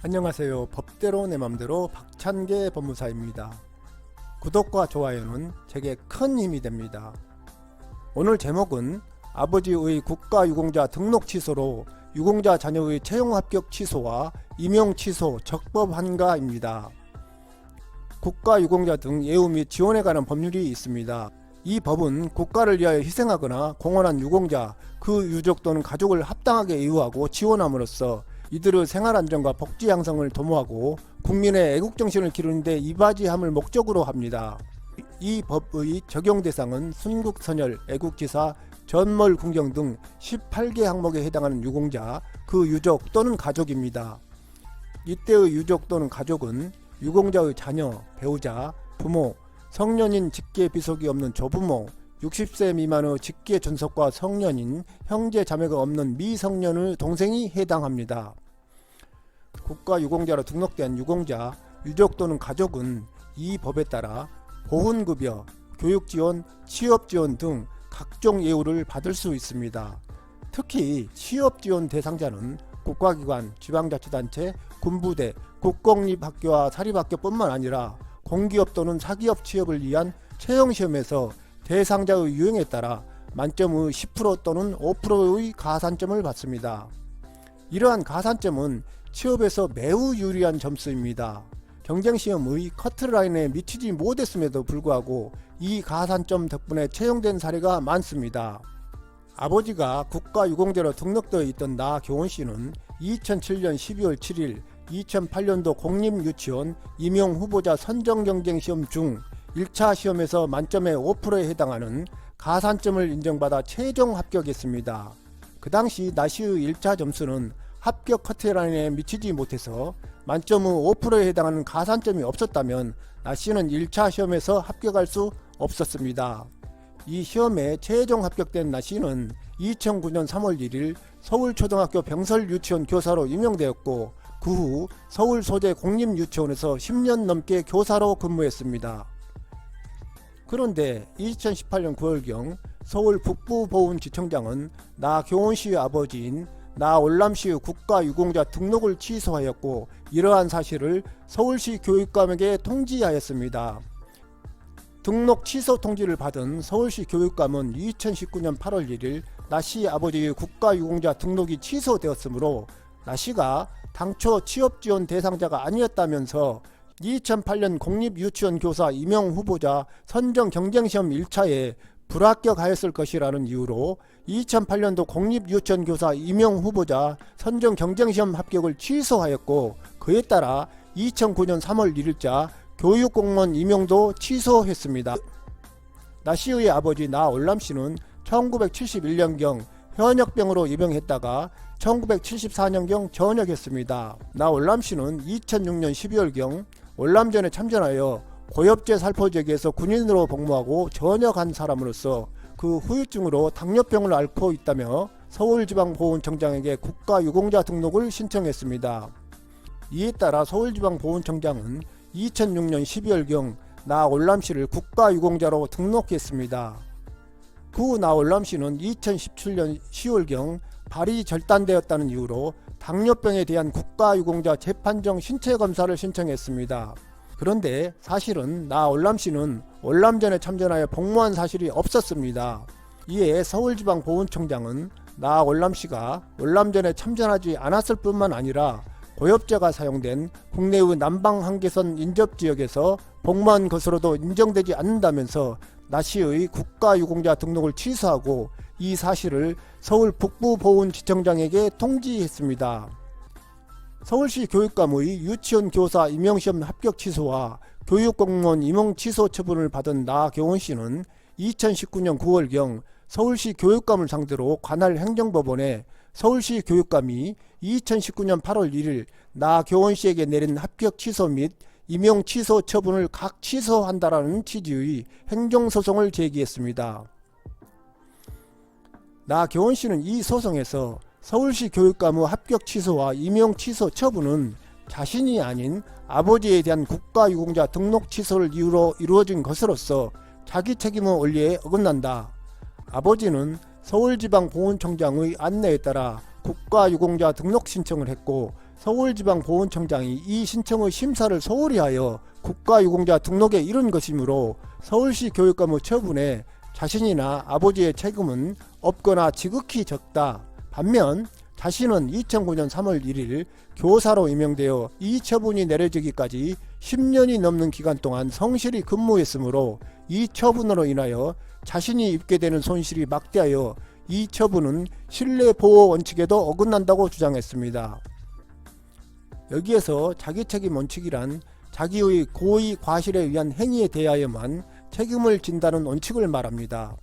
안녕하세요. 법대로 내 맘대로 박찬계 법무사입니다. 구독과 좋아요는 제게 큰 힘이 됩니다. 오늘 제목은 아버지의 국가유공자 등록 취소로 유공자 자녀의 채용 합격 취소와 임용 취소 적법 한가입니다. 국가유공자 등 예우 및 지원에 관한 법률이 있습니다. 이 법은 국가를 위하여 희생하거나 공헌한 유공자, 그 유족 또는 가족을 합당하게 예우하고 지원함으로써 이들의 생활안정과 복지 향상을 도모하고 국민의 애국정신을 기르는 데 이바지함을 목적으로 합니다. 이 법의 적용 대상은 순국선열, 애국지사, 전몰 궁정 등 18개 항목에 해당하는 유공자, 그 유족 또는 가족입니다. 이때의 유족 또는 가족은 유공자의 자녀, 배우자, 부모, 성년인 직계 비속이 없는 조부모, 60세 미만의 직계 존속과 성년인 형제 자매가 없는 미성년의 동생이 해당합니다. 국가유공자로 등록된 유공자, 유족 또는 가족은 이 법에 따라 보훈급여, 교육지원, 취업지원 등 각종 예우를 받을 수 있습니다. 특히 취업지원 대상자는 국가기관, 지방자치단체, 군부대, 국공립학교와 사립학교뿐만 아니라 공기업 또는 사기업 취업을 위한 채용시험에서 대상자의 유형에 따라 만점의 10% 또는 5%의 가산점을 받습니다. 이러한 가산점은 취업에서 매우 유리한 점수입니다. 경쟁시험의 커트라인에 미치지 못했음에도 불구하고 이 가산점 덕분에 채용된 사례가 많습니다. 아버지가 국가유공자로 등록되어 있던 나교원씨는 2007년 12월 7일 2008년도 공립유치원 임용후보자 선정경쟁시험 중 1차 시험에서 만점의 5%에 해당하는 가산점을 인정받아 최종 합격했습니다. 그 당시 나씨의 1차 점수는 합격 커트라인에 미치지 못해서 만점의 5%에 해당하는 가산점이 없었다면 나씨는 1차 시험에서 합격할 수 없었습니다. 이 시험에 최종 합격된 나씨는 2009년 3월 1일 서울초등학교 병설유치원 교사로 임용되었고 그 후 서울 소재 공립유치원에서 10년 넘게 교사로 근무했습니다. 그런데 2018년 9월경 서울 북부보훈지청장은 나교원씨의 아버지인 나올람씨의 국가유공자 등록을 취소하였고 이러한 사실을 서울시 교육감에게 통지하였습니다. 등록 취소 통지를 받은 서울시 교육감은 2019년 8월 1일 나씨 아버지의 국가유공자 등록이 취소되었으므로 나씨가 당초 취업지원 대상자가 아니었다면서 2008년 공립유치원 교사 임용후보자 선정경쟁시험 1차에 불합격하였을 것이라는 이유로 2008년도 공립유치원 교사 임용후보자 선정경쟁시험 합격을 취소하였고 그에 따라 2009년 3월 1일자 교육공무원 임용도 취소했습니다. 나씨의 아버지 나올람씨는 1971년경 현역병으로 입영했다가 1974년경 전역했습니다. 나올람씨는 2006년 12월경 올람전에 참전하여 고엽제 살포제기에서 군인으로 복무하고 전역한 사람으로서 그 후유증으로 당뇨병을 앓고 있다며 서울지방보훈청장에게 국가유공자 등록을 신청했습니다. 이에 따라 서울지방보훈청장은 2006년 12월경 나올람씨를 국가유공자로 등록했습니다. 그 후 나올람씨는 2017년 10월경 발이 절단되었다는 이유로 당뇨병에 대한 국가유공자 재판정 신체검사를 신청했습니다. 그런데 사실은 나올람씨는 올람전에 참전하여 복무한 사실이 없었습니다. 이에 서울지방보훈청장은 나올람씨가 올람전에 참전하지 않았을 뿐만 아니라 고엽제가 사용된 국내의 남방 한계선 인접지역에서 복무한 것으로도 인정되지 않는다면서 나씨의 국가유공자 등록을 취소하고 이 사실을 서울 북부보훈지청장에게 통지했습니다. 서울시 교육감의 유치원 교사 임용시험 합격 취소와 교육공무원 임용 취소 처분을 받은 나교원씨는 2019년 9월경 서울시 교육감을 상대로 관할 행정법원에 서울시 교육감이 2019년 8월 1일 나교원씨에게 내린 합격 취소 및 임용 취소 처분을 각 취소한다라는 취지의 행정소송을 제기했습니다. 나교원씨는 이 소송에서 서울시 교육감의 합격 취소와 임용 취소 처분은 자신이 아닌 아버지에 대한 국가유공자 등록 취소를 이유로 이루어진 것으로서 자기 책임의 원리에 어긋난다. 아버지는 서울지방보훈청장의 안내에 따라 국가유공자 등록 신청을 했고 서울지방보훈청장이 이 신청의 심사를 소홀히 하여 국가유공자 등록에 이른 것이므로 서울시 교육감의 처분에 자신이나 아버지의 책임은 없거나 지극히 적다. 반면 자신은 2009년 3월 1일 교사로 임명되어 이 처분이 내려지기까지 10년이 넘는 기간 동안 성실히 근무했으므로 이 처분으로 인하여 자신이 입게 되는 손실이 막대하여 이 처분은 신뢰보호 원칙에도 어긋난다고 주장했습니다. 여기에서 자기책임 원칙이란 자기의 고의 과실에 의한 행위에 대하여만 책임을 진다는 원칙을 말합니다.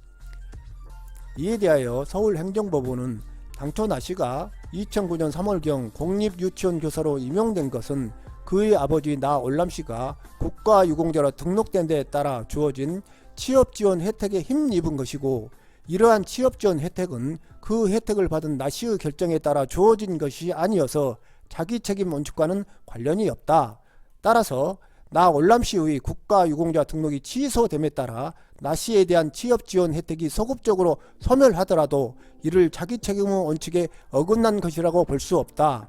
이에 대하여 서울행정법원은 당초 나씨가 2009년 3월경 공립유치원 교사로 임용된 것은 그의 아버지 나올람씨가 국가유공자로 등록된 데에 따라 주어진 취업지원 혜택에 힘입은 것이고, 이러한 취업지원 혜택은 그 혜택을 받은 나씨의 결정에 따라 주어진 것이 아니어서 자기책임 원칙과는 관련이 없다. 따라서 나올람씨의 국가유공자 등록이 취소됨에 따라 나씨에 대한 취업지원 혜택이 소급적으로 소멸하더라도 이를 자기책임의 원칙에 어긋난 것이라고 볼 수 없다.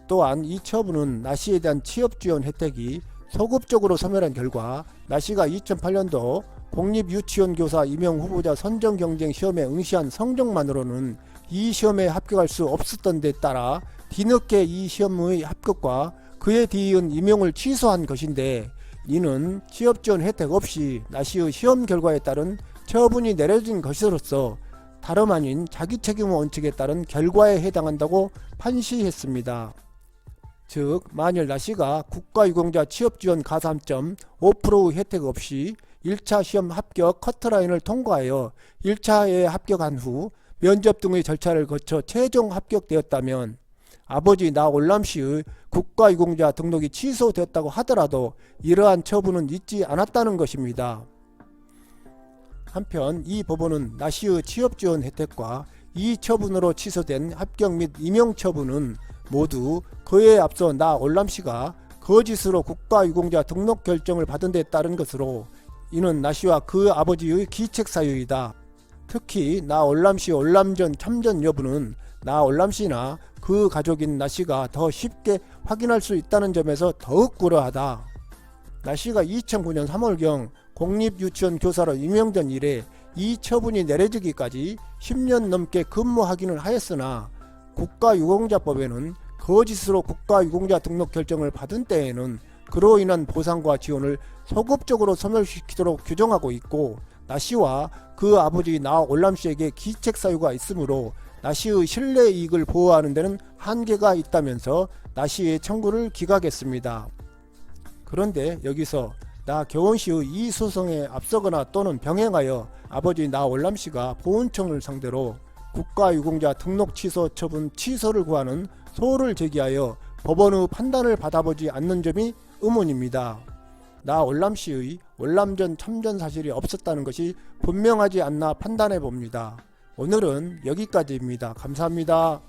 또한 이 처분은 나씨에 대한 취업지원 혜택이 소급적으로 소멸한 결과 나씨가 2008년도 공립유치원 교사 임용 후보자 선정 경쟁 시험에 응시한 성적만으로는 이 시험에 합격할 수 없었던 데 따라 뒤늦게 이 시험의 합격과 그에 뒤이은 임용을 취소한 것인데, 이는 취업지원 혜택 없이 나씨의 시험 결과에 따른 처분이 내려진 것으로서 다름 아닌 자기책임 원칙에 따른 결과에 해당한다고 판시했습니다. 즉, 만일 나씨가 국가유공자 취업지원 가산점 5%의 혜택 없이 1차 시험 합격 커트라인을 통과하여 1차에 합격한 후 면접 등의 절차를 거쳐 최종 합격되었다면 아버지 나올람씨의 국가유공자 등록이 취소되었다고 하더라도 이러한 처분은 있지 않았다는 것입니다. 한편 이 법원은 나씨의 취업지원 혜택과 이 처분으로 취소된 합격 및 임용 처분은 모두 그에 앞서 나올람씨가 거짓으로 국가유공자 등록 결정을 받은 데 따른 것으로, 이는 나씨와 그 아버지의 기책사유이다. 특히 나올람씨 올람전 참전 여부는 나올람씨나 그 가족인 나씨가 더 쉽게 확인할 수 있다는 점에서 더욱 그러하다. 나씨가 2009년 3월경 공립유치원 교사로 임명된 이래 이 처분이 내려지기까지 10년 넘게 근무하기는 하였으나 국가유공자법에는 거짓으로 국가유공자 등록 결정을 받은 때에는 그로 인한 보상과 지원을 소급적으로 소멸시키도록 규정하고 있고, 나씨와 그 아버지 나올람씨에게 기책사유가 있으므로 나씨의 신뢰이익을 보호하는 데는 한계가 있다면서 나씨의 청구를 기각했습니다. 그런데 여기서 나경원씨의 이 소송에 앞서거나 또는 병행하여 아버지 나올람씨가 보훈청을 상대로 국가유공자 등록 취소 처분 취소를 구하는 소를 제기하여 법원의 판단을 받아보지 않는 점이 의문입니다. 나올람씨의 올람전 참전 사실이 없었다는 것이 분명하지 않나 판단해 봅니다. 오늘은 여기까지입니다. 감사합니다.